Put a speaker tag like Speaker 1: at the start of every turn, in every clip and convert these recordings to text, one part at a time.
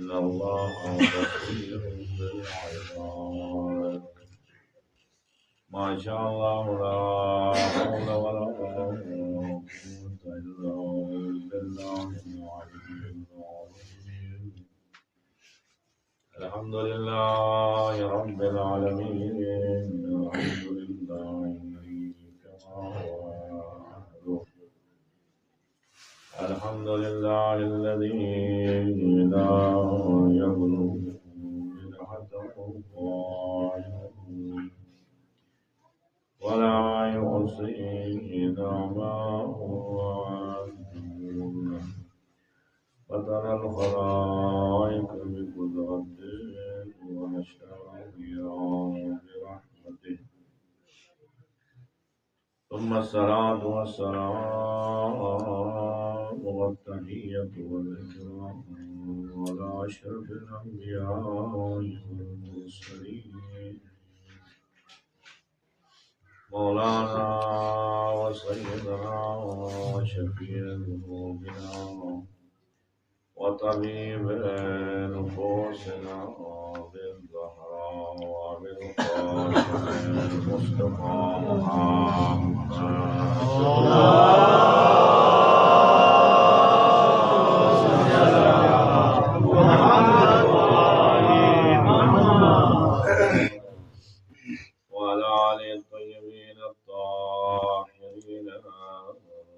Speaker 1: إن الله بصير بالعباد ما شاء الله لا حول ولا قوة إلا بالله العلي العظيم الحمد لله رب العالمين الحمد لله الذي كما هو الحمد لله الذي لا يبلغ منحته الظالمون ولا يحصي نعمه عدوه فترى الخلائق بقدرته ونشأ برحمته ثم الصلاة والسلام والتحية والإكرام على أشرف الأنبياء والمرسلين مولانا وسيدنا وشفيع ذنوبنا وطبيب نفوسنا بالزهراء وبالقاسم المصطفى وعلى آله الطيبين الطاهرين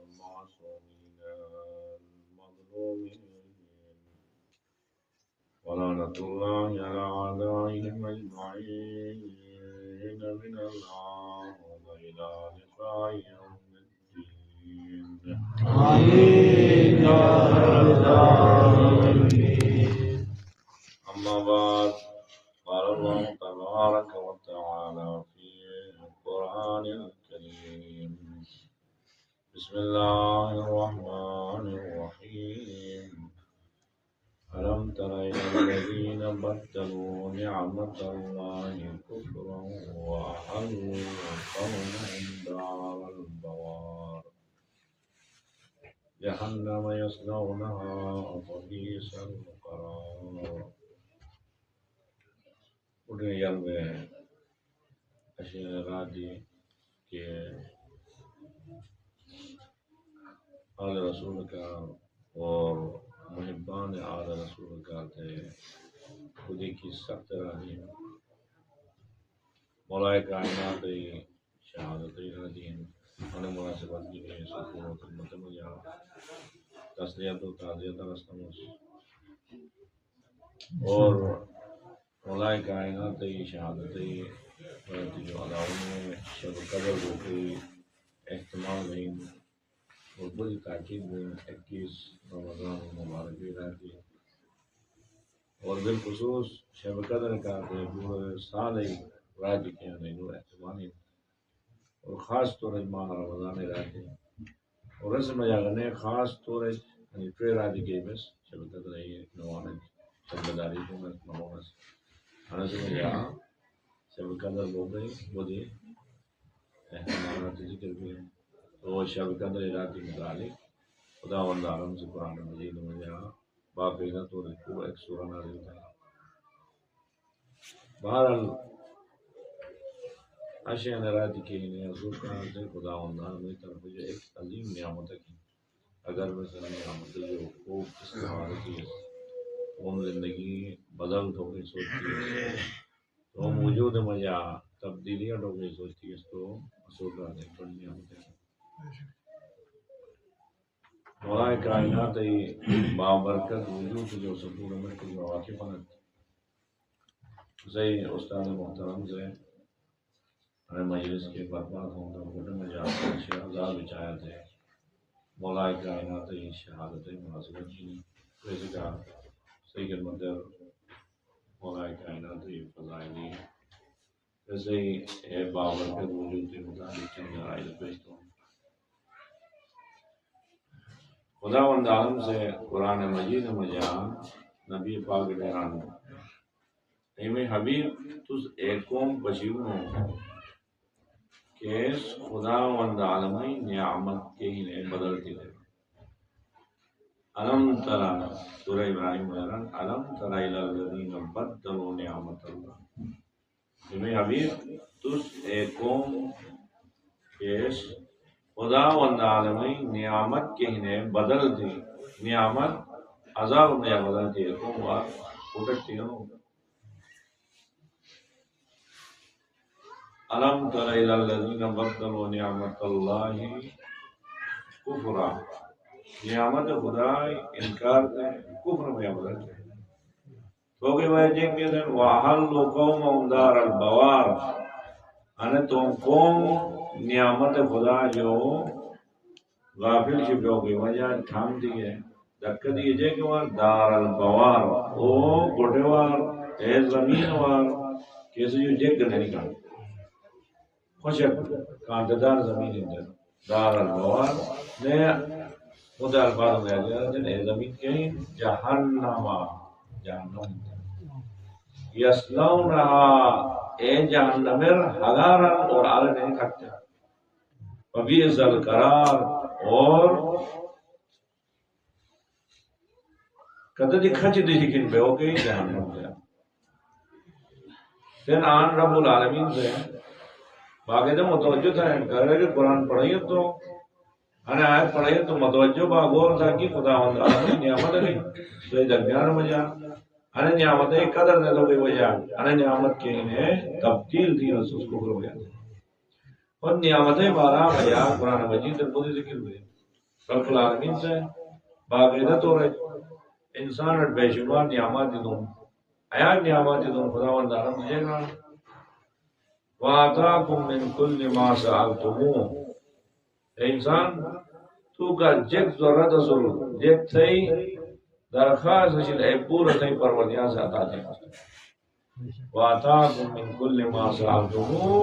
Speaker 1: المعصومين المظلومين ولعنة الله على أعدائهم أجمعين من الله إلى لقاء يوم الدين آمين يا رب العالمين أما بعد قال الله تبارك وتعالى في القرآن الكريم بسم الله الرحمن الرحيم ألم تر إلى الذين بدلوا نعمة الله كفرا وأحلوا قومهم دار البوار جهنم يصلونها فبئس القرار اٹھنے یلو اشیرادی کے آل رسول کا اور محبان آل رسول کا تھے خودی کی سخت راہی مولا کائنات شہادت دین ان مناسبت کی گئی سکون و خدمت مجھا تسلیت و تعزیت رستمس اور مولا کائنات شہادت جو علاؤں میں شب قدر ہو گئی احتمال نہیں اور بڑی تاکید میں 21 رمضان مبارک بھی رہتی اور بالخصوص شب قدر کا پورے سال ہی راج کیا نہیں نور احتمالی اور خاص طور ماہ رمضان رہتے اور اس میں جاگنے خاص طور پھر راج کے بس شب قدر ہے نوانے شب داری کو میں نوانے سے میں جہاں شب قدر ہو گئی وہ دی احتمالات ذکر بھی ہیں تو شب قدر رات متعلق خدا وند عالم سے قرآن مجید میں جہاں باقاعدہ طور کو ایک سورہ نازل تھا بہرحال اشیاء رات کی حضور کا سے خدا وند عالم کی طرف جو ایک عظیم نعمت کی اگر میں سن نعمت جو خوب استعمال کی وہ زندگی بدل تو گئی سوچتی ہے تو موجود مجھا تبدیلیاں ہو گئی سوچتی ہے تو اصول کا دیکھ پڑھنی ہوتے ہیں مولا کائنات بابرکت وجود جو سپور میں کی واقف ہیں زي استاد محترم سے ہمیں مجلس کے برباد ہوں تو گھٹن میں جا کر شہزاد بچایا تھے مولا کائنات شہادت مناسبت کی ویسے کا صحیح خدمت مولا کائنات فضائلی ویسے ہی بابرکت وجود کے مطابق چند رائے پیش کروں خدا وند عالم سے قرآن مجید مجان نبی پاک ڈیران ایمیں حبیب تس ایک قوم بشیون کہ خدا وند عالمی نعمت کے ہی نے بدلتی ہے علم ترى سورہ ابراہیم الرحمن علم ترى الى الذين بدلوا نعمت اللہ تمہیں حبیب تس ایک قوم پیش خدا وند عالمی نعمت کے نے بدل دی نعمت عذاب میں بدل دی قوم وار اٹھتی ہو علم ترى الى الذين بدلوا نعمت اللہ کفرا نعمت خدا انکار دے کفر میں بدل دے تو کہ وہ جن کے دن وحل قوم دار البوار ان تم قوم نعمت خدا جو غافل چھپو کی وجہ تھام دی ہے دک دیجئے کہ وہ دار البوار او گھٹوار اے زمین وار کیسے جو جگ نہیں کھا خوشک کانٹدار زمین اندر دار البوار نے خدا الفاظ میں آ جائے زمین کہیں جہنم جہنم یسلونہا اے جہنمر ہگارا اور آلے نہیں کھٹتے وبئس القرار اور کدھر دی کھچ دی لیکن بے ہو گئی جہنم جا پھر آن رب العالمین سے باقی تو متوجہ تھا کہہ رہے کہ قرآن پڑھائیے تو انا آیت پڑھائیے تو متوجہ با غور تھا کہ خدا عالمین نعمت ہے تو درمیان میں جا انا نعمت قدر نے تو کوئی وجہ انا نعمت کے انہیں تبدیل دی رسول کو کرو گیا اور نعمتیں بارہ بیا قرآن مجید در بودی ذکر ہوئے رب العالمین سے باقاعدہ طور انسان اور بے شمار نعمت دوں آیا نعمت دوں خدا وندارم مجھے گا وَآتَاكُم مِّن كُلِّ مَا سَأَلْتُمُوهُ انسان تو کا جگ ضرورت اصول جگ تھی درخواست شد اے پورا تھی پروردگار سے عطا دے وَآتَاكُم مِّن كُلِّ مَا سَأَلْتُمُوهُ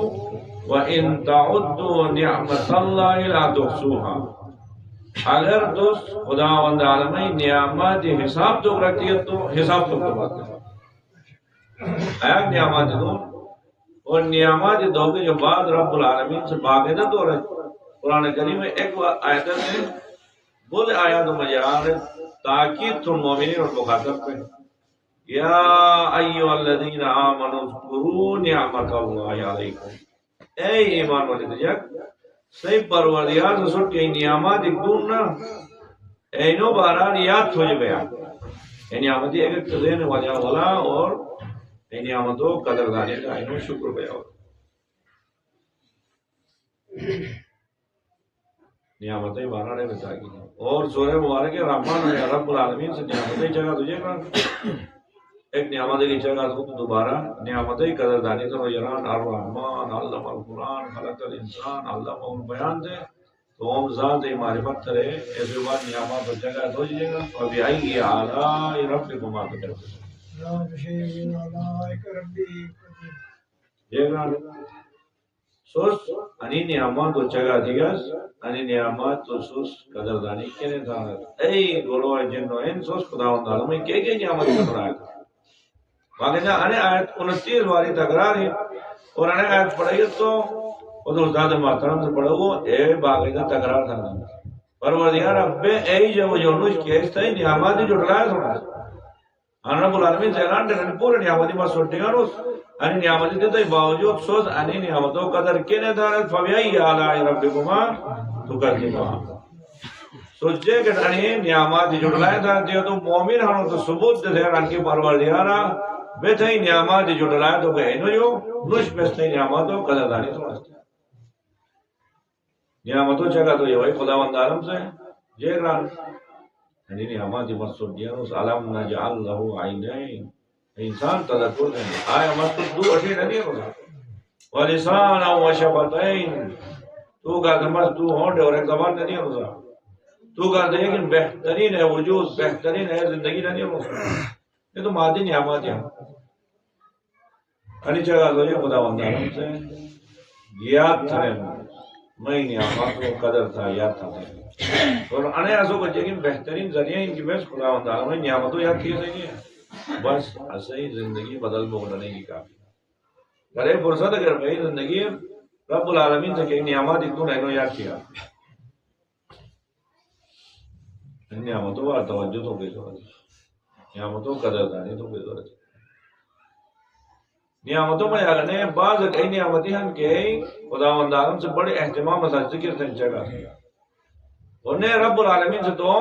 Speaker 1: وَإِن تَعُدُّوا نِعْمَتَ اللَّهِ لَا تُحْصُوهَا اگر دوست خدا وند عالمی نعمت حساب تو رکھتی ہے تو حساب تو بات ہے آیا نعمت دو اور نعمت دو کے جو بعد رب العالمین سے باقاعدہ تو رہے قرآن کریم میں ایک آیت میں بولے آیات مجرار تاکید تم مومنین اور مخاطب پہ یا ایھا الذین آمنوا اذکروا نعمت اللہ علیکم اے ایمان والے جگ صحیح پروردگار سے سٹ کے نعمت ایک دون نا اینو باران یاد ہو جائے نعمت ایک تزین وجہ والا اور نعمتوں قدردانی کا اینو شکر بیان نعمتیں بارہ نے بتا کی اور سورہ مبارک رحمان ہے رب العالمین سے نعمتیں جگہ تجھے نا ایک نعمت کی جگہ تو دوبارہ نعمتیں قدردانی تو یران الرحمن علم القرآن خلق الانسان علمہ البیان دے تو ہم ذات معرفت کرے ایسے بعد نعمت اور جگہ تو جائے گا اور بِأَيِّ آلَاءِ رَبِّكُمَا تُكَذِّبَانِ یہ گا سوس انی نعمت و جگہ دیگس انی نعمت و سوس قدردانی کنے تھا اے گولو جنو ان سوس خداوند عالم میں کیا نعمت کر رہا ہے باقی جا انے آیت 29 واری تکرار ہے اور انے آیت پڑھائی تو خود استاد محترم سے پڑھو گو اے باقی جا تکرار تھا پروردگار اب اے جو جونوش کیس تھا نعمت جو ڈلایا تھوڑا رب العالمین سے اعلان کرنے پورے نعمتی ما سوٹے گا روز انی نعمتی دیتا باوجود سوز انی نعمتوں قدر کینے دارت فبیئی آلائی ربکما تکذبان سوچے کہ انی نعمتی جڑلائے تھا دیو تو مومن ہنو تو ثبوت دیتے ہیں انکی پروردگارا بیتھائی نعمتی جڑلائے تو کہ انو جو نوش بیستے نعمتوں قدر دانی تو رستے نعمتوں چکا تو یہ وہی خداوند عالم سے جے ران یعنی نعمت مقصود دیا اس علم نجعل له عینین انسان تذکر کریں آیا مقصود دو اٹھے نہیں ہوگا ولسان و شفتین تو کا دماغ تو ہونڈ اور ایک زبان نہیں ہوگا تو کا لیکن بہترین ہے وجود بہترین ہے زندگی نہیں ہوگا یہ تو مادی نعمت ہے انہی جگہ تو یہ خدا وندارم سے یاد تھا میں نعمت کو قدر تھا یاد تھا اور انے ایسو کو لیکن بہترین ذریعہ ان کی بس خدا وندارم میں نعمتوں یاد کی نہیں ہے بس ایسے ہی زندگی بدل بگڑنے کی کافی کرے فرصت اگر بھئی زندگی رب العالمین سے کہ نعمت اتنو رہنو یاد کیا نعمتوں پر توجہ تو کی ضرورت ہے، نعمتوں قدردانی تو کی ضرورت ہے. نعمتوں میں اگنے بعض کئی نعمتیں ہم کہ خداوند عالم سے بڑے اہتمام سے ذکر سے جگہ انہیں رب العالمین سے تو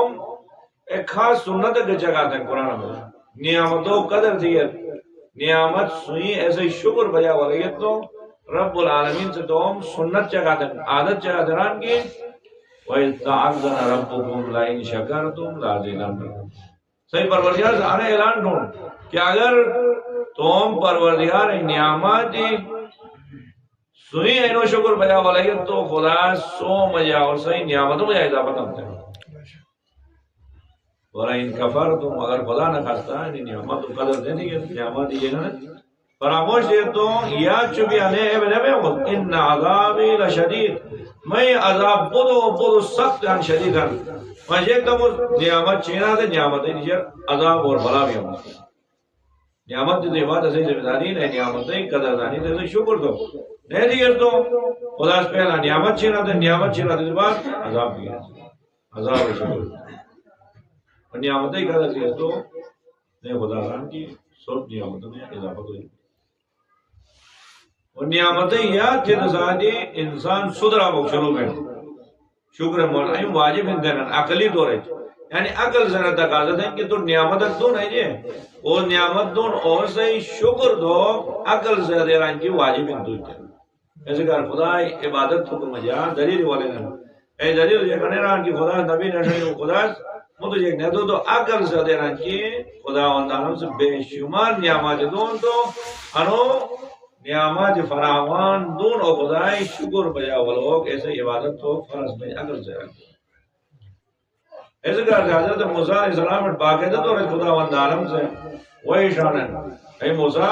Speaker 1: ایک خاص سنت کے جگہ تھے قرآن میں نعمتوں قدر تھی نعمت سنی ایسے شکر بجا ولیت تو رب العالمین سے تو سنت جگہ تھے عادت جگہ دران کی وَإِذْ تَعَذَّنَ رَبُّكُمْ لَئِنْ شَكَرْتُمْ لَأَزِيدَنَّكُمْ صحیح پروردگار سے آنے اعلان ڈھونڈ کہ اگر تم پروردگار نعمت سنی اینو شکر بجا ولیت تو خدا سو مجا اور صحیح نعمتوں مجا اضافہ کرتے ہیں وَلَئِنْ كَفَرْتُمْ اگر خدا نہ خاصتا ہے نعمت قدر دینی ہے نعمت یہ نہ فراموش دے تو یا چوبی آنے ان عذابی لشدید میں عذاب بدو سخت ہم شدید ہم مجھے تو نعمت چینا دے نعمت ہے عذاب اور بلا بھی ہم نعمت دے بات ایسے ذمہ داری نہیں نعمت ہے قدردانی دے شکر دو نہیں دیئے تو خدا سے پہلا نعمت چینا دے بات عذاب بھی ہے عذاب اور شکر اور نعمت ہی قدر دیئے تو نہیں خدا ران کی سب نعمت میں اضافہ کریں اور نعمتیں یاد تھے نزادی انسان صدرہ بخشلو میں شکر مولائی واجب اندینا عقلی دو رہے یعنی عقل سے تقاضت ہے کہ تو نعمت دون ہے جی وہ نعمت دون اور سے شکر دو عقل سے دیران کی واجب اندو ایسے کہ خدا عبادت حکم جا دلیل والے نے اے دلیل یہ کہنے رہا کہ خدا نبی نشائی خدا مجھے ایک نہ تو عقل سے دیران کی خدا وندانوں سے بے شمار نعمت دون تو انو نعمت فراوان دون اور خدای شکر بجا ولوگ ایسے عبادت تو فرض میں عقل سے رکھتے ایسے کہ حضرت موسیٰ علیہ السلام باقاعدہ تو خدا وند عالم سے وہی شان ہے اے موسیٰ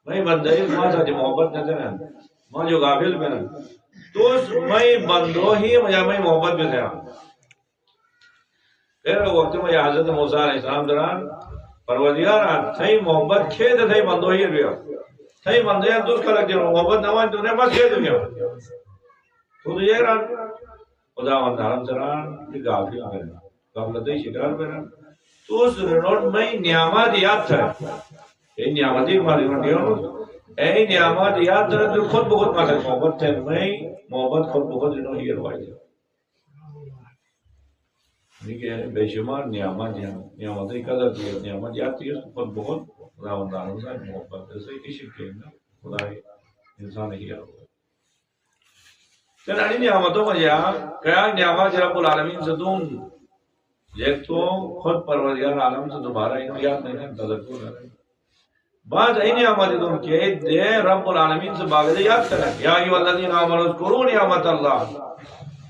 Speaker 1: میں بندے ماں سے محبت نہ دینا ماں جو غافل میں نا تو میں بندو ہی مجھے میں محبت میں تھا پھر وقت میں حضرت موسیٰ علیہ السلام دران پروردگار تھئی محبت کھید تھئی بندو ہی رہا تھئی بندے ہیں دوست کا لگ دیا محبت نہ ہوئی تو نے بس کھید گیا تو یہ رہا خدا وند عالم دران کہ غافل کرنا غفلتی شکار کرنا تو اس رنوٹ میں نعمت یاد تھا یہ نعمتی مالی رنوٹ اے نعمت یاد تھا تو خود بخود مالی محبت تھے میں محبت خود بخود رنوٹ ہی روائی دیا بے شمار نعمتی قدر دی نعمت یاد تھی خود بخود خدا وند عالم سے محبت سے کسی کے خدا انسان ہی روائی چنانی نعمتوں میں جا کیا نعمت رب العالمین سے دون ایک تو خود پروردگار عالم سے دوبارہ انہوں یاد نہیں ہے تذکر ہے بعض این نعمت دون کہ دے رب العالمین سے باغدے یاد کریں یا ایوہ الذین آمنوا اذکروا نعمت اللہ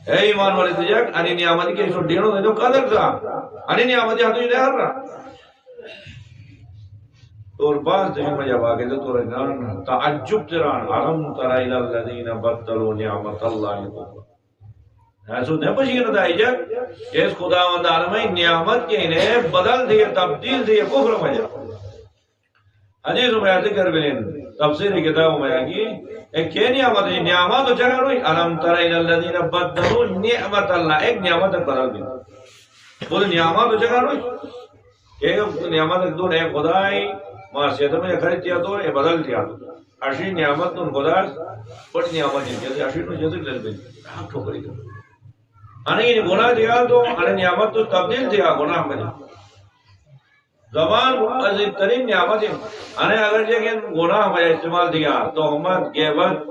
Speaker 1: اے ایمان والے تجھک انی نعمت کے سو ڈینوں دے دو قدر دا انی نعمت ہاتھوں ہی دہر رہا اور بعض تجھے میں جب آگے تو رہنان تعجب تران علم تر الى الذین بدلوا نعمت اللہ ایسو نہیں پشیر دائی جب کہ اس خدا وند عالمی نعمت کے انہیں بدل دیئے تبدیل دیئے کفر میں جا حدیث میں ذکر بلین تفسیر کتاب میں آگی ایک کیا نعمت ہے نعمت تو چکر ہوئی علم تر الى الذین بدلوا نعمت اللہ ایک نعمت بدل دی وہ نعمت تو چکر ہوئی ایک نعمت دون ایک خدای معصیت میں خرید دیا تو یہ بدل دیا اشی نعمت تو خدا بڑی نعمت ہے جیسے اشی نو جیسے لے لیں ہم ٹھوکری کر انہیں گناہ دیا تو انہیں نعمت تو تبدیل دیا گناہ میں زبان عظیم ترین نعمت ہے انہیں اگر یہ گناہ میں استعمال دیا تہمت غیبت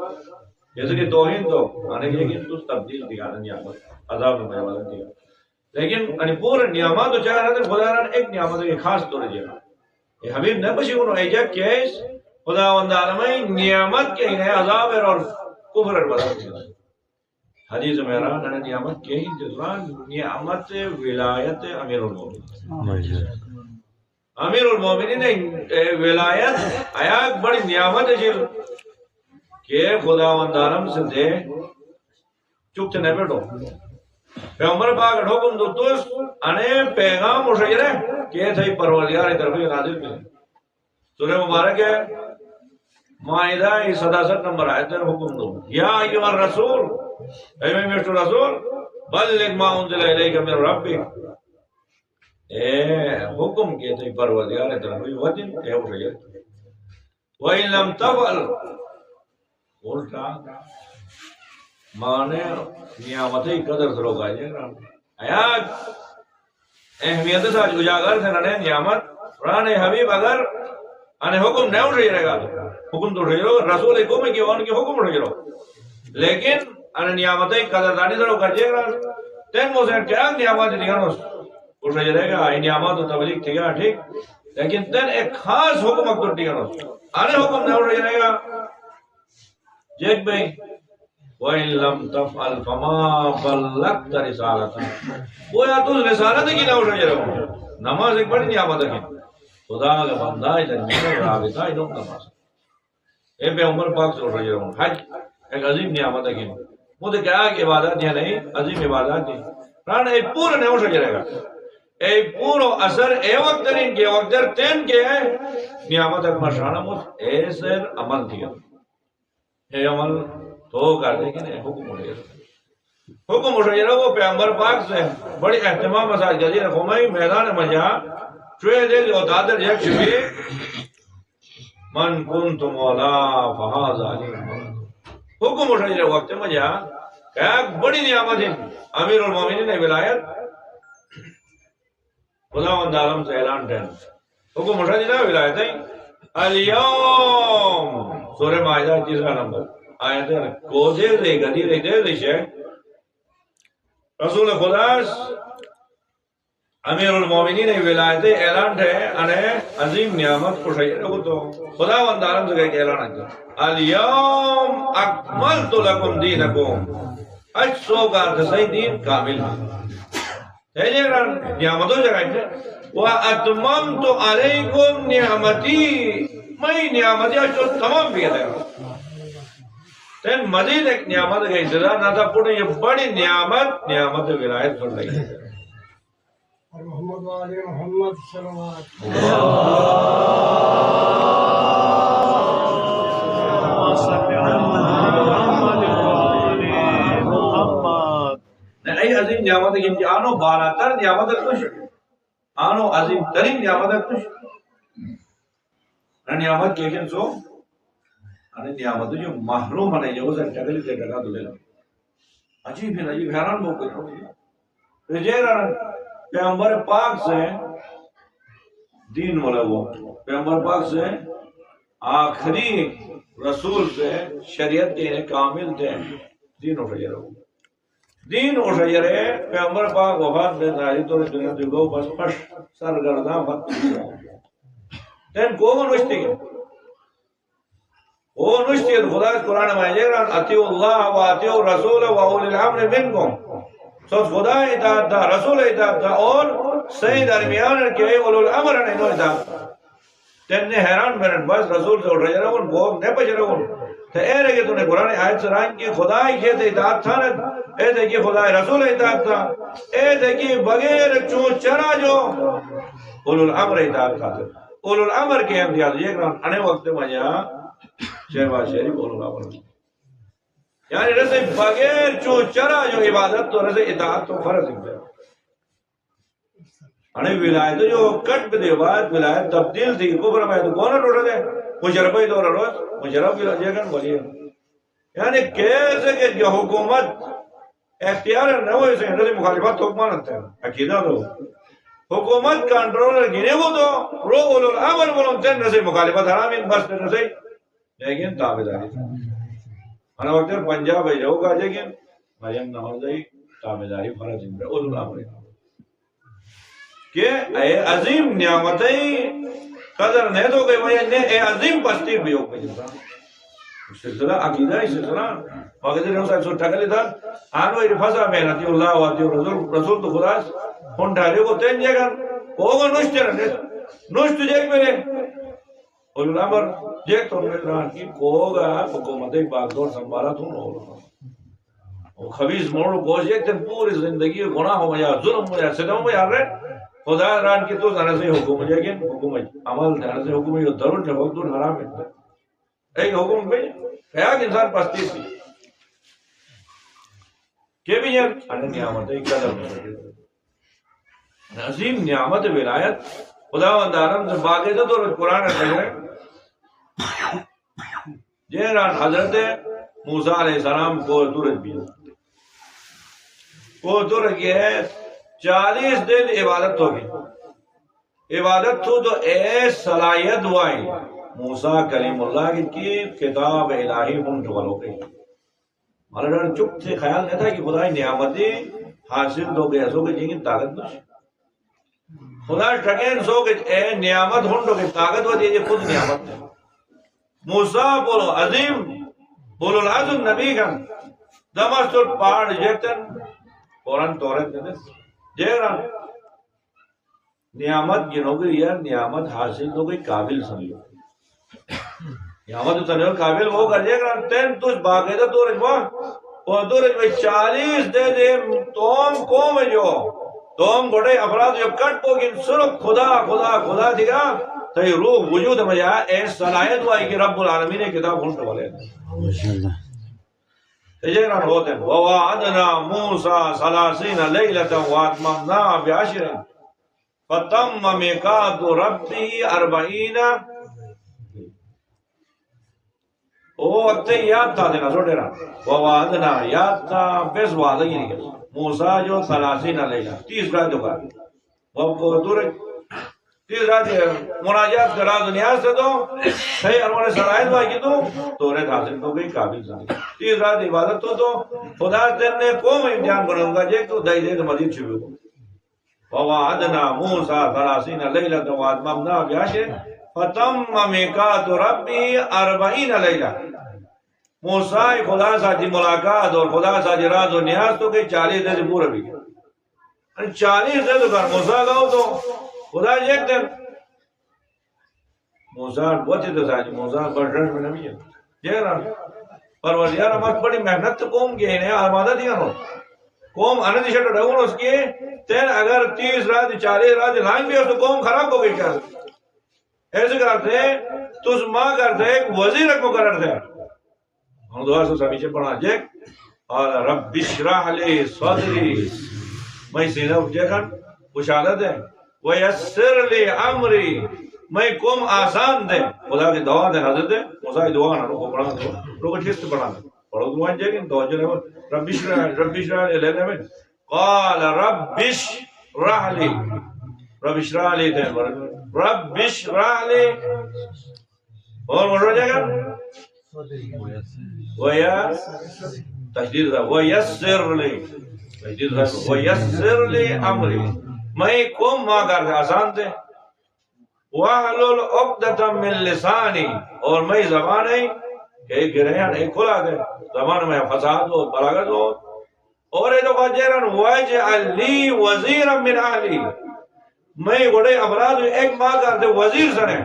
Speaker 1: جیسے کہ توہین تو انہیں یہ تو تبدیل دیا نعمت عذاب میں بدل دیا لیکن انہیں پورا نعمت تو چاہ رہا خدا نے ایک نعمت ہے خاص طور دیا یہ حبیب نے بشی انہوں ایجا کیس خدا وند عالمی نعمت کے انہیں عذاب اور کفر بدل دیا حدیث میرا نے نعمت کے ہی جزران نعمت ولایت امیر المومنین امیر المومنین ولایت آیا بڑی نعمت ہے کہ خدا وند عالم سے دے چکتے نہیں بیٹھو پیغمبر پاک حکم دو تو انہیں پیغام مشیر ہے کہ تھئی پروردگار طرف نازل میں سورہ مبارک ہے مائدہ 67 نمبر آیت میں حکم دو یا ایھا الرسول اے میرے رسول بلغ ما انزل الیک من ربک حکم کے تے پروردگار تعالی وجن اے اٹھے وَإِن لَمْ تَفْعَلْ الٹا مانے نعمت قدر سرو گائے آیا اہمیت سا اجاگر سے رہنے نعمت رانے حبیب اگر انہیں حکم نہیں اٹھ رہے گا حکم تو اٹھ رہے رسول حکم کی ان کے حکم اٹھ رہے لیکن انہیں نعمت قدر دانی سرو کر جائے گا تین موسیقی کیا نعمت دکھانا اٹھ رہے گا یہ نعمت و تبلیغ ٹھیک ہے ٹھیک لیکن تین ایک خاص حکم اکتر ٹھیکانا انہیں حکم نہیں اٹھ رہے گا جیک بھئی وَإِن لَمْ تَفْعَلْ فَمَا بَلَّغْتَ رِسَالَتَهُ وہ یا تو رسالت کی نہ اٹھ رہے رہو نماز ایک بڑی نعمت ہے خدا کا بندہ ادھر رابطہ ادھر نماز اے پیغمبر پاک سے اٹھ رہے رہو حج ایک عظیم نعمت ہے مجھے کیا کہ عبادت یا نہیں عظیم عبادت ہے ران اے پورا نہیں اٹھ رہے گا اے پورو اثر اے وقت ترین کے وقت در تین کے ہے نعمت اکمر شانہ مجھ اے سر عمل دیا اے عمل تو کر دے کہ نہیں حکم اٹھے حکم اٹھے وہ پیغمبر پاک سے بڑی اہتمام مساج گزیر خمائی میدان مجا چوئے دے جو دادر یک شوی من کنت مولا فہاز علی حکم اٹھے وقت مجا کہ بڑی نعمت ہے امیر المومنین ولایت خداوند عالم سے اعلان ٹھہر حکم اٹھا دینا ولایت ہے اليوم سورہ مائدہ تیسرا نمبر آیت ہے کو دے دے گدی دے دے شے رسول خدا امیر المومنین ولایت اعلان ہے انہیں عظیم نعمت اٹھائی رکھو تو خداوند عالم سے کہ اعلان ہے اليوم اکملت لکم دینکم اج سو کا صحیح دین کامل ہے نعمتوں جگہ وَأَتْمَمْتُ عَلَيْكُمْ نِعْمَتِي میں نعمتیں جو تمام بھی ہے تین مزید ایک نعمت کا انتظار نہ تھا پوری یہ بڑی نعمت ولایت کر رہی ہے
Speaker 2: محمد وعلی محمد صلوات
Speaker 1: ای عظیم نعمت ہے کہ آنو بالاتر نعمت کچھ آنو عظیم ترین نعمت کچھ نعمت کیکن سو نعمت جو محروم ہے جو اسے ٹکلی سے ٹکا دلے لگا عجیب ہے عجیب حیران بہت کچھ ہوئی رجیران پیغمبر پاک سے دین مولا وہ پیغمبر پاک سے آخری رسول سے شریعت کے کامل تھے دین اٹھ رہے ہو دین اٹھ رہے پیغمبر پاک وفات میں ناری تو دنیا دیگو بس پش سرگرداں بات تین کو نوشتی گئے وہ نوشتی ہے خدا اس قرآن میں جیران اتیو اللہ و اتیو رسول و اولی الامر منکم سو خدا اطاعت تھا رسول اطاعت تھا اور صحیح درمیان کے اولی الامر نے انہوں اطاعت تین نے حیران میرن بس رسول سے اٹھ رہے ہیں ان کو نہیں پچ رہے ہیں تو اے رہے کہ تو نے قرآن آیت سے رائن کی خدا ہی کہتے اطاعت تھا نا اے دیکھئے خدا رسول اطاعت تھا اے دیکھئے بغیر چون چرا جو اولو الامر اطاعت تھا اولو الامر کے امتیاز یہ کران انے وقت میں یہاں شہباز شریف اولو الامر یعنی رسے بغیر چون چرا جو عبادت تو رسے اطاعت تو فرض ہے انے ولایت جو کٹ بدے بعد ولایت تبدیل تھی کفر میں تو کون اٹھا دے مجربہ ہی دور روز مجرب بھی رجے گن بولیے یعنی کیسے کہ جو حکومت اختیار نہ ہوئے سے ہندوی مخالفت حکمانت ہے عقیدہ دو حکومت کنٹرولر گنے وہ تو رو اولو الامر بولن تین نسی مخالفت حرامین بس تین نسی لیکن تابداری تھا انا وقت پنجاب ہے جو گا لیکن مریم نمازی تابداری فرض ہے اولو الامر کہ اے عظیم نعمتیں قدر نہیں تو گئی وجہ نے اے عظیم پستی بھی ہو گئی سلسلہ عقیدہ ہی سلسلہ وقت نے اسے ٹھکلی تھا آنو ارفضا میں نتی اللہ واتی رسول تو خدا ہن ڈھالے کو تین جگہ ہوگا نوشتے رہنے نوشت جیک میرے اولو الامر جیک تو میرے رہن کی ہوگا حکومت پاک دور سنبھالا تو نہ ہو خبیث موڑو گوش ایک تن پوری زندگی گناہ ہو یا ظلم ہو یا ستم ہو یا رہے خدا ران کی تو زنہ سے حکوم جائے گی حکوم عمل دھانا سے حکوم یہ ضرور جب وقت دور حرام ہے ایک حکوم بھی خیال انسان پستی سی کہ بھی یار انہیں قیامت ہے قدر میں عظیم نعمت ولایت خداوند عالم سے باقاعدہ طور پر قرآن لگ رہے جہران حضرت موسیٰ علیہ السلام کو تورج بھی کو تورج کی ہے 40 دن عبادت ہوگی عبادت تو اے صلاحیت وائی موسیٰ کلیم اللہ کی کتاب الہی منتقل ہو گئی ہمارا چپ سے خیال نہیں تھا کہ خدا نعمتیں حاصل ہو گئے سو کہ جن کی طاقت نہیں خدا ٹھکین سو کہ اے نعمت ہنڈو کی طاقت و دیجئے خود نعمت ہے موسیٰ بولو عظیم بولو العظم نبی کن دمستر پاڑ جیتن قرآن تورت نس جیران نعمت گنو گئی یا نعمت حاصل ہو گئی قابل سمجھو نعمت سمجھو قابل وہ کر جائے گا تین تجھ باقاعدہ تورج وہ اور تورج میں 40 دے دے توم قوم جو توم گوڑے افراد جو کٹ پو گن صرف خدا خدا خدا دیگا تو یہ روح وجود میں جائے ایس صلاحیت ہوا کہ رب العالمین نے کتاب ہنٹ والے تجیران ہوتے ہیں وَوَعَدْنَا مُوسَى 30 لَيْلَةً وَأَتْمَمْنَاهَا بِعَشْرٍ فَتَمَّ مِيقَاتُ رَبِّهِ 40 او وقت یاد تھا دینا سو ڈیرا وَوَعَدْنَا یاد تھا بس وعدہ ہی نہیں گیا موسیٰ جو 30 لیلہ 30 رات جو کہا وہ کو دور 30 رات مناجات کرا دنیا سے تو صحیح انہوں صلاحیت بھائی کی تو رہت حاصل تو گئی قابل سانی 30 رات عبادت تو خدا تین نے قوم امتحان بناؤں گا جے تو دائی دے تو مزید چھوئے کو وَوَعَدْنَا مُوسَى 30 لَيْلَةً وَأَتْمَمْنَاهَا بِعَشْرٍ فَتَمَّ مِيقَاتُ رَبِّهِ 40 لیلہ موسیٰ خدا ساتھی ملاقات اور خدا ساتھی راز و نیاز تو کہ 40 دن سے پورا بھی گیا 40 دن تو کر موسیٰ گاؤں تو خدا ایک دن موسیٰ بہت ہی تو ساتھی موسیٰ برڈرن میں نبی ہے جہران پروردگار ہمارے بڑی محنت قوم کی ہے آمادہ دیا نو قوم آنے شٹ ڈھونڈ اس کی تین اگر 30 رات 40 رات لائن بھی ہو تو قوم خراب ہو گئی کیا ایسے کرتے تو اس ماں کرتے ایک وزیر کو قرار تھے ہم دعا سے سبھی سے پڑھا جیک اور رب اشرح لی صدری میں سینہ جیکن خوش عادت ہے ویسر لی عمری میں قوم آسان دے خدا کی دعا دے حضرت ہے موسیٰ کی دعا نہ روکو پڑھا دو روکو ٹھیک سے پڑھا دو پڑھو دعائیں جیکن توجہ لے رب اشرح لی لینے میں قال رب اشرح لی رب اشرح لی دے رب اشرح لی اور مڑ جائے گا تجدید ویسر لی ویسر لی امری میں قوم ماں کر آسان تھے وَحْلُلْ عُقْدَةً مِّن لِسَانِي اور میں زبان ہے کہ گرہن ایک کھلا دے زبان میں فساد ہو بلاغت ہو اور ایک دفعہ جیرن وَاجْعَلْ لِي وَزِيرًا مِّنْ أَهْلِي میں بڑے افراد ایک ماں کر دے وزیر سنے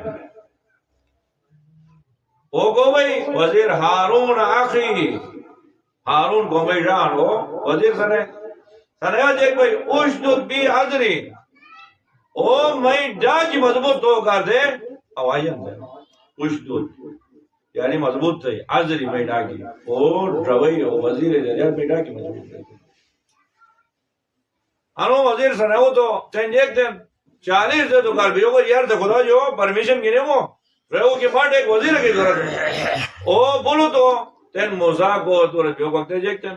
Speaker 1: وہ کو بھئی وزیر ہارون آخری ہارون کو بھئی جان ہو وزیر سنے سنے جیک بھئی اشدد بی عذری او میں ڈاکی مضبوط ہو کر دے آوائیان دے اشدد یعنی مضبوط تھے عذری میں ڈاکی اور روئی ہو وزیر دے میں ڈاکی مضبوط تھے انہوں وزیر سنے ہو تو تین ایک دن 40 دے تو کر بھی ہوگا یار دے خدا جو پرمیشن گنے ہو رہو کے بعد ایک وزیر کی ضرورت ہے او بولو تو تین موسیٰ کو تو رجو وقت جیکتن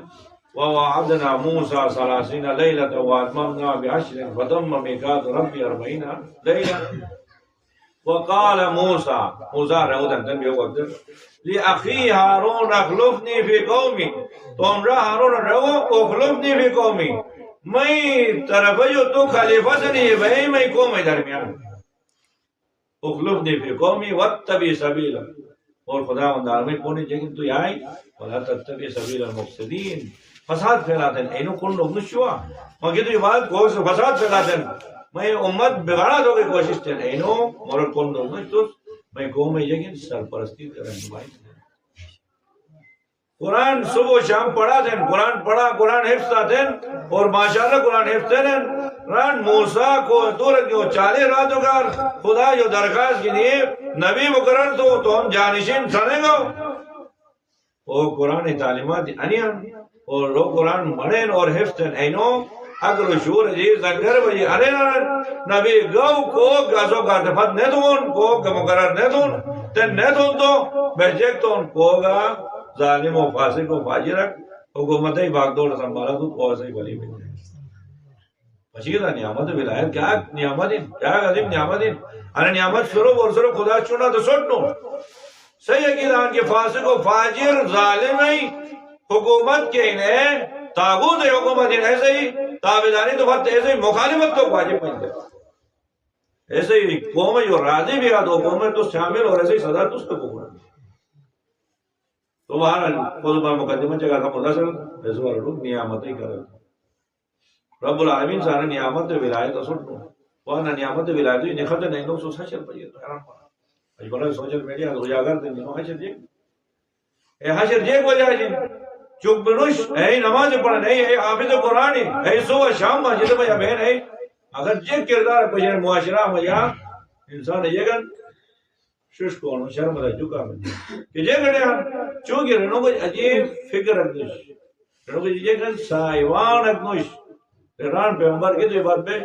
Speaker 1: وَوَعَدْنَا مُوسَى 30 لَيْلَةً وَأَتْمَمْنَاهَا بِعَشْرٍ فَتَمَّ مِيقَاتُ رَبِّهِ 40 لَيْلَةً وَقَالَ مُوسَى رہو تن بھی وقت لِأَخِي هَارُونَ اخْلُفْنِي فِي قَوْمِي تو ہمرا ہارون رہو اخلفنی فی قومی میں طرف جو تو خلیفہ سے نہیں بھائی میں قوم درمیان اخلفنی فی قومی واتبع سبیلا اور خدا اندار میں کونے جگن تو یہاں ولا تتبع سبیل المفسدین فساد پھیلاتے ہیں اینو کون لوگ نشوا مگر تو یہ بات کو فساد پھیلاتے ہیں میں امت بگاڑا دو کی کوشش تھے اینو مگر کون لوگ نشتو میں قوم جگن سرپرستی کریں بھائی قرآن صبح و شام پڑھا دیں قرآن پڑھا قرآن حفظ دیں اور ماشاءاللہ قرآن حفظ دیں ران موسیٰ کو دور جو 40 راتوں کا خدا جو درخواست کی لیے نبی مقرر تو ہم جانشین سنے گا وہ قرآن تعلیمات انیان اور لوگ قرآن پڑھیں اور حفظ دیں اینو عقل و شعور عزیز زنگر بجی ارے نبی گو کو گازو گاردفت ندون کو مقرر ندون تن ندون تو بہجک تو ان کو گا ظالم و فاسق و فاجرک حکومت ہی باغ دوڑ سنبھالا تو پوسے ولی بن جائے بشیدہ نعمت ولایت کیا نعمت کیا عظیم نعمت ارے نعمت شروع اور شروع خدا چنا تو سٹو صحیح ہے کہ ان کے فاسق و فاجر ظالم ہی حکومت کے انہیں تاغوت حکومت انہیں ایسے ہی تابعداری تو بات ایسے ہی مخالفت تو واجب بن جائے ایسے ہی قوم جو راضی بھی آدھو قوم تو شامل اور ایسے ہی صدا تو اس کو قبول تو وہاں خود بار مقدمہ جگہ کا مدثر ایسے بار لوگ نعمت ہی کر رب العالمین سارا نعمت ولایت سنو وہاں نعمت ولایت ہی نخت نہیں لوگ سوچا چل پائیے تو حیران پڑا اج بڑا سوشل میڈیا اجاگر دیں گے حشر جی اے حشر جی کو جائے جی چپ بنوش اے نماز پڑھنے اے حافظ قرآن اے صبح شام مسجد میں یا بہن ہے اگر جے کردار پجر معاشرہ میں یا انسان یہ گن شش کو شرم رہ چکا میں کہ جے گڑے چونکہ رنو کو عجیب فکر رکھنش رنو کو یہ گن سائیوان رکھنش ایران پیغمبر کی تو یہ بات پہ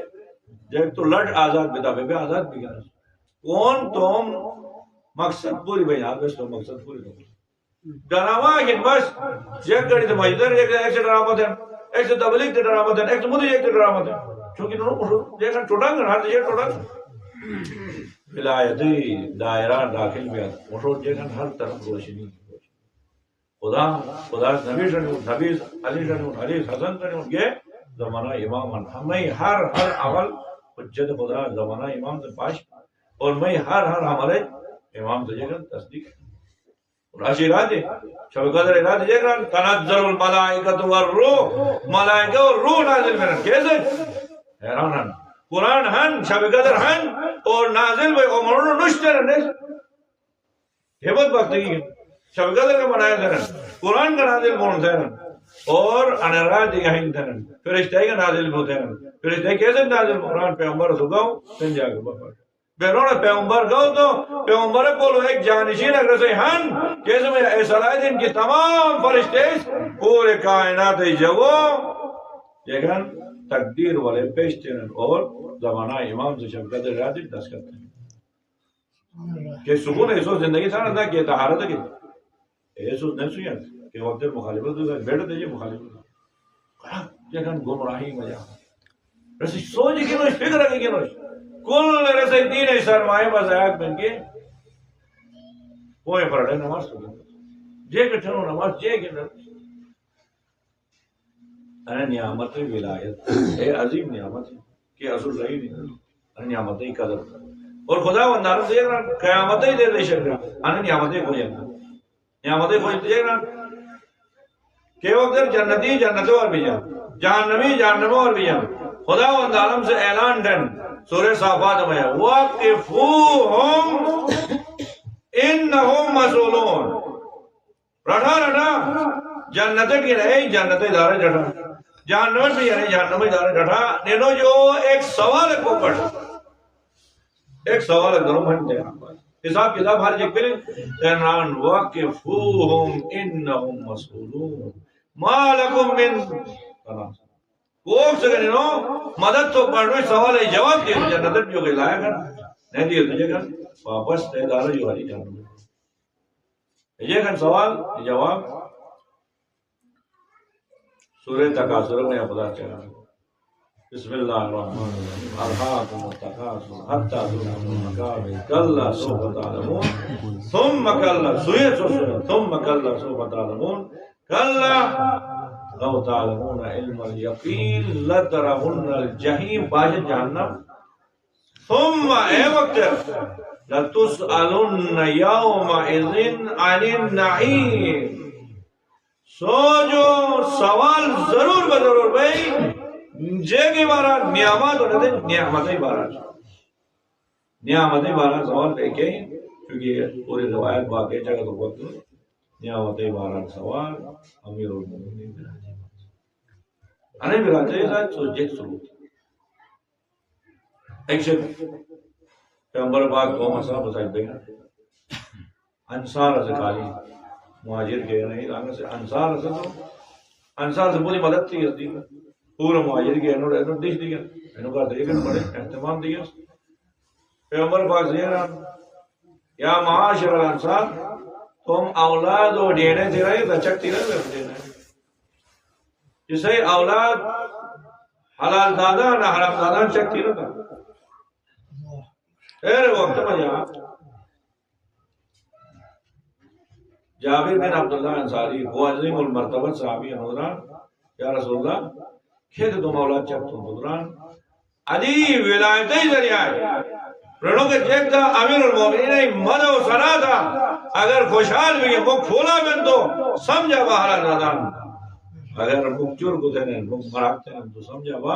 Speaker 1: جب تو لڑ آزاد بتا پہ آزاد بھی گیا کون تم مقصد پوری بھائی آپ اس تو مقصد پوری تو ڈراما کہ بس ایک گڑی تو مجدر ایک سے ڈراما تھا ایک سے تبلیغ سے ڈراما تھا ایک سے مدد ایک سے ڈراما تھا چونکہ انہوں نے دیکھا ٹوٹا گا ہر دیکھا ٹوٹا ولایتی دائرہ داخل میں مشہور دیکھا ہر طرف روشنی خدا نبی شنون نبی علی شنون علی حسن شنون یہ زمانہ امام ہمیں ہر عمل حجت خدا زمانہ امام سے پاش اور میں ہر ہمارے امام سے جگہ تصدیق راشی راجے شب قدر ارادہ جگہ تنزل الملائکۃ والروح ملائکہ اور روح نازل کرن کیسے حیران ہن قرآن ہن شب قدر ہن اور نازل بے عمروں نشتر نے یہ بات بختگی ہے شب قدر کا منایا کرن قرآن کا نازل کون تھے اور انراد یہیں تھے فرشتے کا نازل ہوتے ہیں فرشتے کیسے نازل قرآن پیغمبر سگاؤ سن جا کے بابا بیرون پیغمبر گاؤ تو پیغمبر کو ایک جانشین اگر سے ہن کیسے میں اے صلاح دن کی تمام فرشتے پورے کائنات جگو لیکن تقدیر والے پیشتے ہیں اور زمانہ امام سے شبکت رادی دس کرتے ہیں کہ سکون ایسو زندگی تھا نہ کہ طہارت کی ایسو نہیں سویا کہ وقت مخالفت بیٹھ دیجئے مخالفت لیکن گمراہی مجا رسی سوچ کی نوش فکر کی نوش کل رسی دین سرمائے بزایات بن کے کوئی پڑھے نماز تو جے کٹھنو نماز جے کے اے نعمت ولایت اے عظیم نعمت کہ اصل رہی نہیں نعمت ہی قدر اور خدا وندار دے گا قیامت ہی دے دے شکر ان نعمت کو جانا نعمت کو دے گا کہ وقت جنتی جنتوں اور بھی جان جہنمی جہنموں اور بھی جان خدا وندارم سے اعلان دن سورہ صافات میں وَقِفُوهُمْ إِنَّهُمْ مَسْئُولُونَ رٹھا رٹھا جنت کی نہیں جنت دار جٹھا جہنم بھی نہیں جہنم دار جٹھا نینو جو ایک سوال کو پڑھ ایک سوال کرو بھنتے حساب کتاب ہر جگہ پہلے تنران وَقِفُوهُمْ إِنَّهُمْ مَسْئُولُونَ مَا لَكُمْ مِنْ تناس کوک سے نینو مدد تو پڑھنے سوال ہے جواب دیا جنت جو کہ لایا کر نہیں دیا تجھے کر واپس تیدار جو ہری جانو یہ کن سوال جواب سورہ تکاثر میں پتا چلا بسم اللہ الرحمن الرحیم ارحاکم التکاثر حتی زرتم المقابر کلا سوف تعلمون ثم کلا ثم کلا سوف تعلمون کلا لو تعلمون علم اليقین لترون الجحیم باج جہنم ثم اے وقت لتسألن یومئذ عن النعیم سو جو سوال ضرور بضرور بھائی جے کی بارا نعمت ہونے دے نعمت ہی بارا سوال پہ کہ کیونکہ پوری روایت باقی جگہ تو وقت نعمت ہی بارا سوال امیر المومنین انہیں ملا چاہیے ساتھ سوچے سلوک ایک شک پیغمبر پاک قوم اصحاب بسائد بگا انصار سے خالی مہاجر کے نہیں آگے سے انصار سے تو انصار سے پوری مدد تھی حدیث پورا مہاجر کے انہوں دیش دیا انہوں کا دیکھن بڑے اہتمام دیا پیغمبر پاک زیران یا معاشر الانصار تم اولاد و دینے تھی رہی رچک تھی رہی دینے جسے اولاد حلال دادا نہ حرام دادا چک تھی رہا پھر وقت میں جابر بن عبداللہ انصاری وہ عظیم المرتبت صحابی حضران یا رسول اللہ کھیت تم اولاد چک تم حضران علی ولایتی ذریعہ ہے رنو کے جیک تھا امیر المومنین مدہ و سنا تھا اگر خوشحال بھی وہ کھولا بن تو سمجھا با حلال دادان اگر وہ چور کو تھے وہ مراکتے ہیں تو سمجھا با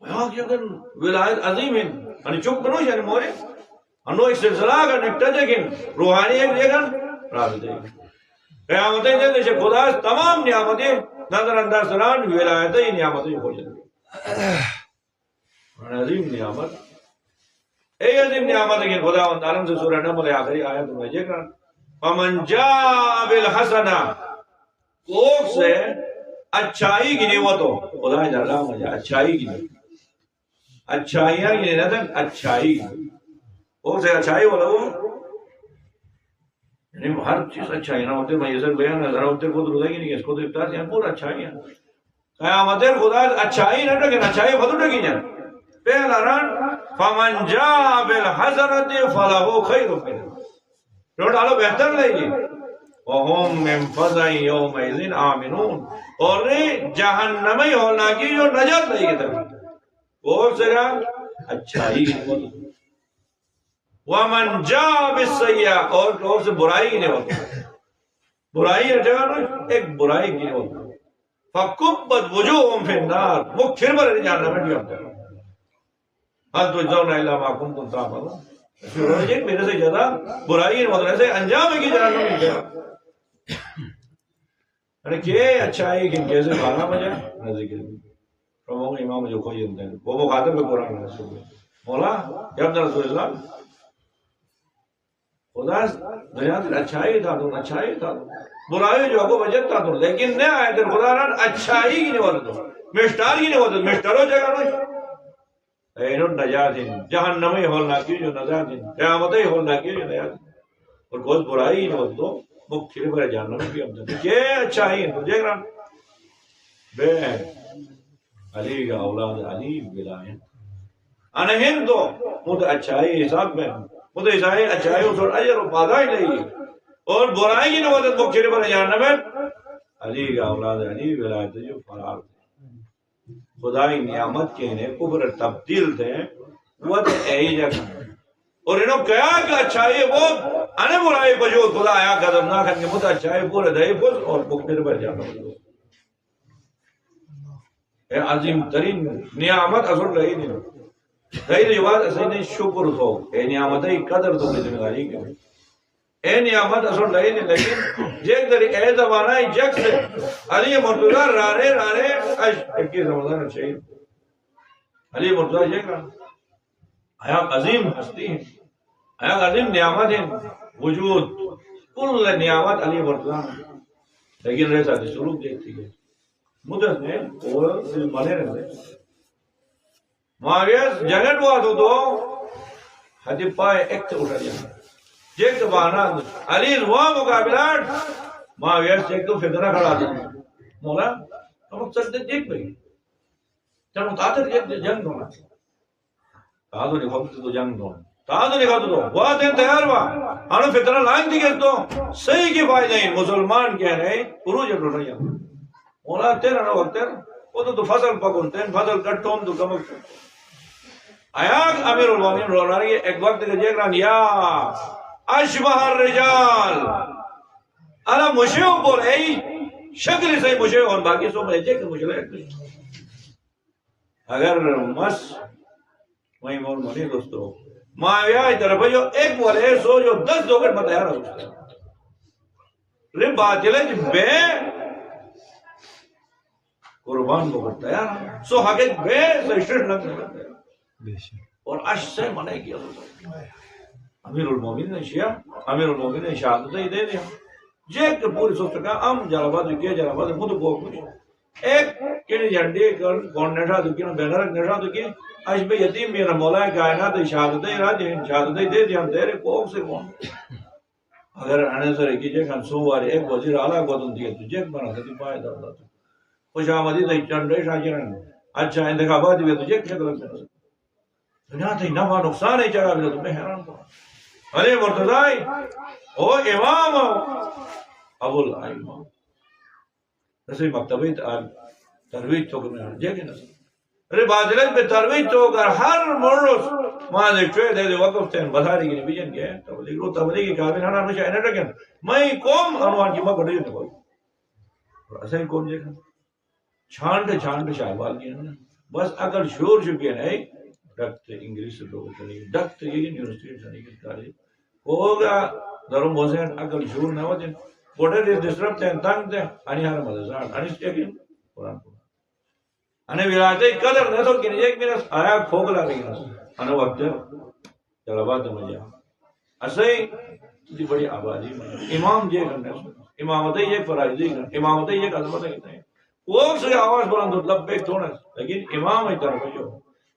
Speaker 1: یہاں کی اگر ولایت عظیم ہے انہی چک بنوش ہے مورے انہو ایک سلسلہ اگر نکتا دیکھیں روحانی ایک دیکھن رابط دیکھیں قیامتیں دیکھیں کہ خدا تمام نعمتیں نظر اندر سران ولایتیں نعمتیں ہو جائیں عظیم نعمت اے عظیم نعمت ہے کہ خدا و تعالیٰ سے سورہ نمبر آخری آیت میں جے کر فمن جاء بالحسنہ کوک سے اچھائی کی نعمت ہو خدا جلالہ مجھے اچھائی کی نعمت اچھائیاں کی نعمت اچھائی کوک سے اچھائی والا ہو یعنی ہر چیز اچھائی نہ ہوتے میں یہ سر بیان نظر ہوتے کو درودہ کی نہیں کہ اس کو تو ابتار سے پورا اچھائی ہے قیامت خدا اچھائی نہ ٹکن اچھائی خود ٹکی جائیں پہلا رن فمن جاء بالحسنۃ فلہ خیر منها نوٹ آلو بہتر لے گی وہم من فزع یومئذ آمنون اور جہنمی ہونا کی جو نجات لے گی تک وہ سرا اچھائی ومن جاء بالسیئہ اور سے برائی کی نہیں ہوتی برائی ہے جگہ ایک برائی کی نہیں ہوتی فکبت وجوہم فی النار وہ پھر بڑے جہنم میں ہوتا ہے حد تجزون الا ما کنتم تعملون میرے سے زیادہ برائی ہے مطلب سے انجام ہے کہ جہنم میں گیا یعنی کہ اچھائی کہ کیسے کھانا مجھے نہ ذکر پرموگ امام جو کوئی جنتے ہیں وہ مخاطب ہے قرآن رسول مولا یا ابن رسول اللہ خدا دنیا تر اچھائی تھا تو اچھائی تھا برائی جو کو وجد تھا تو لیکن نہ آئے تر خدا ران اچھائی کی نہیں ہوتا تو مشتار کی نہیں ہوتا مشتارو جگہ نہیں اینو نجات ہیں جہنمی ہولنا کی جو نجات ہیں قیامتی ہولنا کی جو نجات ہیں اور کوئی برائی ہی نہیں ہوتا تو مکھر پر جہنمی بھی ہم جاتے یہ اچھائی ہیں تو دیکھ رہا بے علی کا اولاد علی بلائیں انہین تو مجھے اچھائی حساب میں مجھے اچھائی اس اور اجر و پادائی لئی اور برائی کی نہیں ہوتا مکھر پر جہنمی علی کا اولاد علی بلائیں جو فرار تھے خدای نعمت کے انہیں کفر تبدیل تھے وہ تھے ایہی جگہ اور انہوں کہا کہ اچھائی وہ انے برائی کو جو خدا آیا قدم نہ کرنے مجھے اچھائی پورے دہی پوز اور مکمر پر جانا اے عظیم ترین نعمت اثر رہی نہیں رہی تو یہ بات اصلی نہیں شکر تو اے نعمت ہی قدر تو ذمہ داری کے اے نعمت اثر رہی نہیں لیکن جیک دری اے زمانہ جگ سے علی مرتضی رانے اکی رمضان شہید علی مرتضی جیک رہا آیا عظیم ہستی ہیں آیا عظیم نعمت ہیں وجود کل نعمت علی مرتضی لیکن رہتا تھی سلوک دیکھتی ہے مدت نے وہ دل بنے رہتے معاویہ جنٹ ہوا تو حدیب پائے ایک سے اٹھا دیا جیک تو بہانا علی ہوا مقابلات معاویہ سے ایک تو فتنہ کھڑا دیا مولا ہم سکتے دیکھ بھئی جب متاثر جنگ دونا کہا تو نکھا تو جنگ دونا کہا تو نکھا تو وہ دن تیار ہوا ہمیں فتنہ لائن دی گئے تو صحیح کی فائدہ نہیں مسلمان کہہ رہے عروج اٹھو رہی ہیں مولا تیرا نہ وقت تیرا وہ تو فصل پکن تین فصل کٹھوم تو کمک آیا امیر المومنین رونا رہی ہے ایک وقت کے جیک رہا یا اشبہ الرجال انا مشیو بول ای شکل سے مشیو اور باقی سو میں جیک مشیو ہے اگر مس وہی مول منی دوستو معاویہ طرف جو ایک بولے سو جو 10 دوگر میں تیار ہو سکتا ہے باطل ہے بے قربان کو کرتا ہے سو حقیق بے سشتر نہ کرتا ہے اور عش سے منع کیا امیر المومنین نے شیعہ امیر المومنین نے شہادت ہی دے دیا جیک کے پوری سوچ کا ام جلاباد کے جلاباد خود کو کچھ ایک کینی جھنڈے کون نشا تو کینی بینر نشا تو کینی اج بے یتیم میرا مولا کائنات شہادت راج شہادت دے دیاں تیرے کو سے کون اگر انے سر کی جے کھان سو وارے ایک وزیر اعلی کو دن دی تو جیک بنا تے پائے دا خوش آمدید تے چنڈے شاجرن اچھا انتخابات بھی تو جیک شکل سے دنیا تے نفع نقصان ہے چاہا بھی تو میں حیران کو ارے مرتضی او امام ابو الائمہ رسی مکتبی ترویج چوک میں جے کے نسل ارے بازلت پہ ترویج چوک ہر مرس ماں دے چوئے دے دے وقف تین بساری کی نبیجن کے تبلیغ رو تبلیغ کی کابل ہانا مشاہ انہ رکھیں میں قوم انوان کی ماں کڑی ہونے کوئی ایسا ہی قوم دیکھا چھانٹ شاہبال کی ہے بس اگر شور چکے نہیں ڈکت انگلیس سے لوگ چلیں گے ڈکت یہ یونیورسٹی چلیں گے کالج ہوگا درم حسین اگر شور نہ ہوتے بوٹر اس ڈسٹرب تھے تنگ تھے انہی ہر مدرسان انہی سٹیکن قرآن کو انہی ولایتے قدر نہ تو کنی ایک میرا آیا کھوکلا رہی ہے انہی وقت جلابات مجھے اسے دی بڑی آبادی امام جے کرنے امامتیں یہ فرائضی کرنے امامتیں یہ عظمتیں کہتے ہیں وہ سے آواز بلند لبیک توڑا لیکن امام ہی طرف جو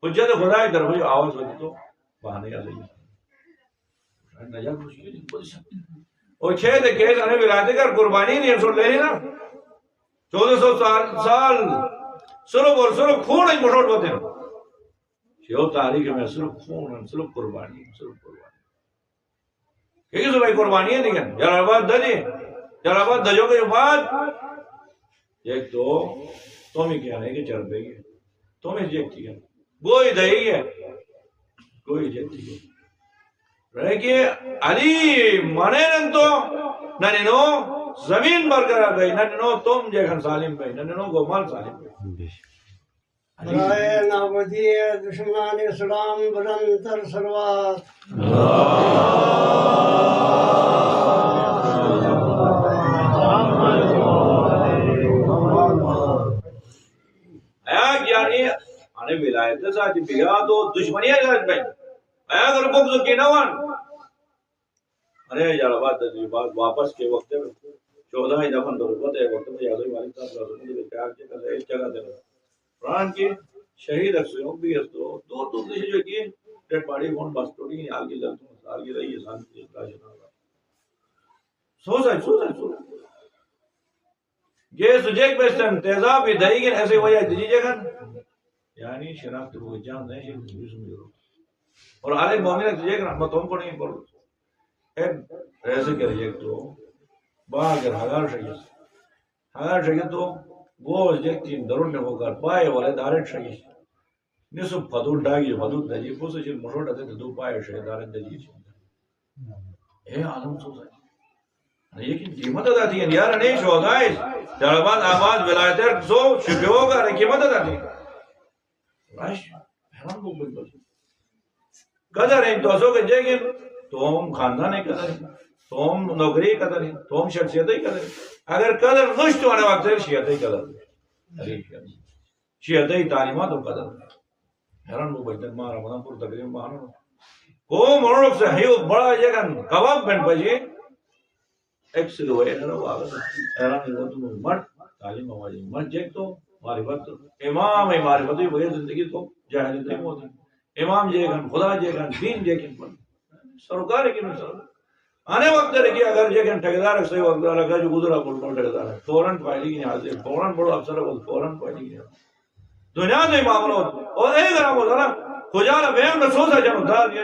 Speaker 1: حجت خدا ہی طرف جو آواز ہوتی تو بہانے آ رہی نجات مشکل ہے بہت سکتے اور چھے دے کیس انہیں ولایتے کر قربانی نہیں سوٹ لے لی نا 1400 سال صرف اور صرف خون ہی مٹوٹ ہوتے ہیں چھو تاریخ میں صرف خون صرف قربانی کیونکہ صبح قربانی ہے دیکھیں جلالباد دجی جلالباد دجو کے بعد ایک تو تم ہی کہنے کہ چل پہ گئے تم ہی جیکتی ہے کوئی دہی ہے کوئی جیکتی ہے رہے کہ علی مانے نن تو ننینو زمین برقرار گئی ننینو تم جیکھن سالم پہ ننینو گومال سالم پہ
Speaker 2: برائے نابودی دشمنان اسلام بلندر سروات
Speaker 1: یعنی آنے ولایت ساتھ بگا تو دشمنی ہے ساتھ میں آیا اگر بغض کی نوان ارے جلابات تجریب بات واپس کے وقت 14 دفن ضرورت ہے وقت میں یادوی مالک صاحب رسول کے پیار جگہ سے ایک جگہ دے رہا قرآن کی شہید اکسیوں بھی ہے تو دور دیشے جو کی ڈیٹ باڈی کون بس توڑی نہیں آگے جلتوں سال کی رہی ہے سال کی اطلاع شنالا سو یہ سجیک بیسٹن تیزاب بھی دہی گن ایسے وجہ دیجیے گا یعنی شناخت کو جان نہیں اور عالم مومن سجیک رحمتوں کو نہیں بول ایسے کہ رہی تو باگر ہزار شکیت تو وہ جیکتی درون نے ہوکر پائے والے دارت شکیت نصف فدود ڈاگی فدود دجی پوسے چل مشوٹ آتے دو پائے شکیت دارت دجی اے عالم سو سکتی لیکن قیمت ادا تھی یار نہیں شہدائی جلاباد آباد ولایتر سو شکیو کا قیمت ادا تھی راش حیران کو بل بل قدر ہے دوستوں کے جیگن توم خاندان ہے قدر ہے توم نوکری قدر ہے توم شخصیت ہی قدر ہے اگر قدر نشت ہونے وقت ہے شیعت ہی قدر ہے شیعت ہی تعلیمات و قدر ہے حیران کو بجتن مارا مدن پور تقریم مارا کو مرنوک سے ہیو بڑا جگن کباب بین بجی ایک سے دو ہے حیران کو مرد تعلیم آوازی مرد جیک تو معرفت امام معرفت ہوئی بغیر زندگی تو جاہلیت نہیں ہوتی امام جیکن خدا جیکن دین جیکن پر سرکار ہے کہ سر آنے وقت رکھی اگر جیکن ٹھیکیدار سے وقت لگا جو گزرا بول ٹھیکیدار ہے فوراً فائلی کی حاضر فوراً بڑو افسر بول فوراً فائلی کی دنیا سے معاملہ ہوتا اور ایک رام ہوتا نا خجالہ بہن میں سوچا جانو دار دیا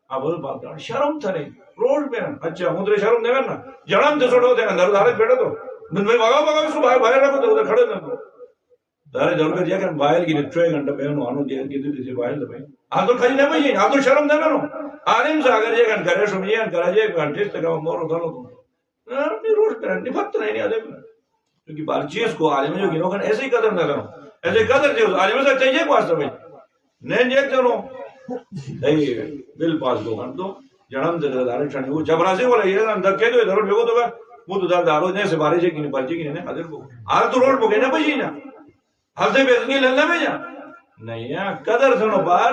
Speaker 1: اب وہ بات کرنا شرم تھا نہیں روڈ پہ اچھا مدرے شرم دے نا جڑم تے چھوڑو تے اندر دارت بیٹھا تو میں بگا اس کو باہر رکھو تو ادھر کھڑے نہ دارے ضرور کر جا کہ باہر کی چوئے گھنٹہ بہن آنو دیا کی تے باہر دے آ تو کھائی نہ بھئی آ تو شرم دے نا عالم سے اگر یہ کرے شمیان کرا جے گھنٹے تک مورو دھنو تو نہیں روڈ پہ نہیں فقط نہیں آدے کیونکہ بار چیز کو عالم جو گنو کر ایسے ہی قدر نہ کرو ایسے قدر دے عالم سے چاہیے کو واسطہ بھائی نہیں جیک چلو نہیں بل پاس دو گھنٹوں جڑم دے دارے چھنے وہ جبراسی والا یہ اندر کہہ دو ادھر بھیگو تو وہ تو دارو نے سے بارے کی پرچی کی نے حاضر کو آ تو روڈ پہ نہ بجی نا حل سے بیزنی لنا میں جا نہیں ہے قدر سنو بار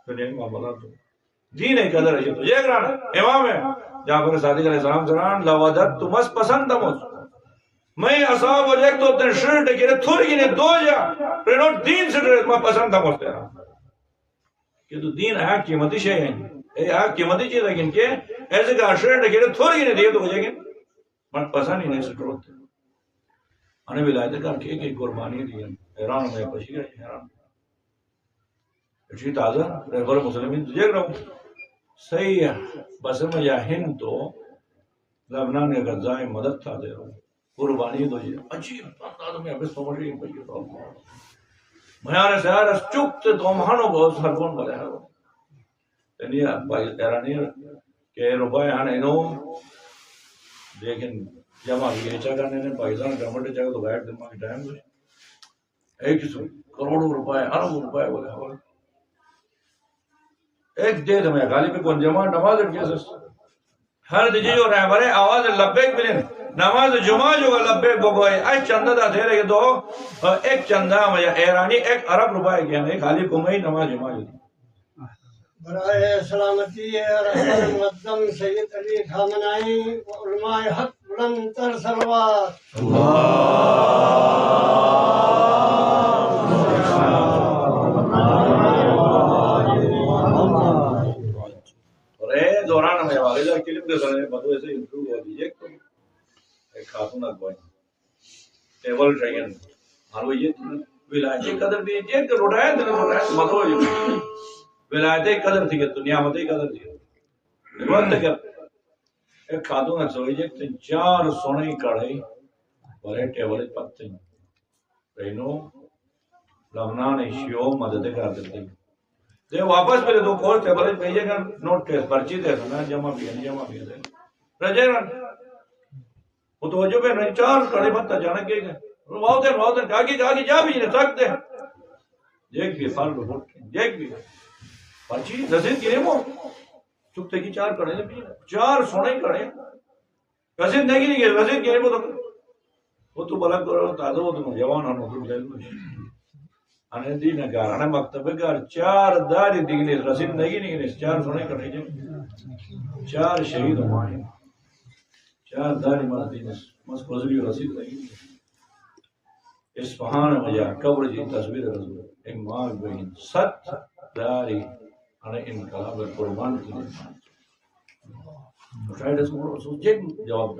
Speaker 1: تو نہیں معاملہ تو دین قدر ہے تو یہ گرانا امام ہے جعفر صادق علیہ السلام سران لودت تمس پسند تمس میں اصحاب و ایک تو اپنے شرٹ کے تھوڑی گنے دو جا پرنو دین سے ڈرے تمہیں پسند تمس تیرا کہ تو دین آیا قیمتی شے ہیں اے آیا قیمتی چیز لیکن کہ ایسے کہ شرٹ کے تھوڑی گنے دیئے تو ہو جائے گے من پسند ہی نہیں سے ڈروتے انہیں ولایت کر کے کہ قربانی دیا حیران میں پشی گئی حیران اچھی تازہ ریفر مسلمین تجھے رہا ہوں صحیح ہے بس میں یا ہند تو لبنان کے غزائے مدد تھا دے رہا ہوں قربانی دو جی اچھی تازہ میں ابس پمشی پشی تو میانے سے آرس چکتے تو مہانو بہت سرکون بلے ہیں یعنی ایرانی کہ روپائے ہاں انہوں لیکن جمع بھی اچھا کرنے نے پاکستان گورنمنٹ چاہے تو غائب دماغ کی ٹائم ہوئی ایک سو کروڑوں روپائے اربوں روپائے بولے حوالے ایک دے تو میں غالی پہ کون جمع نماز کیسے ہر دیجی جو رہے برے آواز لبیک ملیں نماز جمعہ جو لبیک بگوئے ایک چندہ دا دے رہے تو ایک چندہ یا ایرانی ایک عرب روپائے کیا نہیں خالی کمائی نماز جمعہ جو دی
Speaker 2: برائے سلامتی رحمت مقدم سید علی خامنائی و علماء حق بلند تر صلوات
Speaker 1: اور اے دوران میں واقعہ کلم کے سرنے بدو ایسے امپروو ہو دیجئے ایک خاتون اگوائیں ٹیبل ٹرائن ہارو یہ ولایتی قدر بھی یہ کہ روڑائے مدو یہ ولایتی قدر تھی کہ دنیا مدی قدر تھی وقت کہ ایک خاتون اگسوئی جے چار سونے کڑھائی بڑے ٹیبل پکتے ہیں رہنو لبنان شیو مدد کر دیتے ہیں دے واپس پہلے دو کور ٹیبل بھیجے گا نوٹ ٹیسٹ پرچی دے سنا جمع بھی ہے رجے رن وہ توجہ پہ نہیں چار کڑے بتا جانا کے گئے واؤ دے کاگی جا بھی نہیں سکتے دیکھ بھی فال رپورٹ دیکھ بھی پرچی رسید گرے وہ چکتے کی چار کڑے بھی چار سونے کڑے رسید نہیں گرے رسید گرے وہ تو بلک کرو تازہ وہ تو جوان ہم تو جائے انے دی نگار انے مکتب گار چار داری دیگلی رسید نہیں گرے چار سونے کڑے جائے چار شہید ہمارے چار داری مدینس مس کوزری رسید نہیں اصفہان میں جا قبر جی تصویر رسول ایک ماں بہن ست داری انہیں انقلاب قربان کی شاید اس کو جواب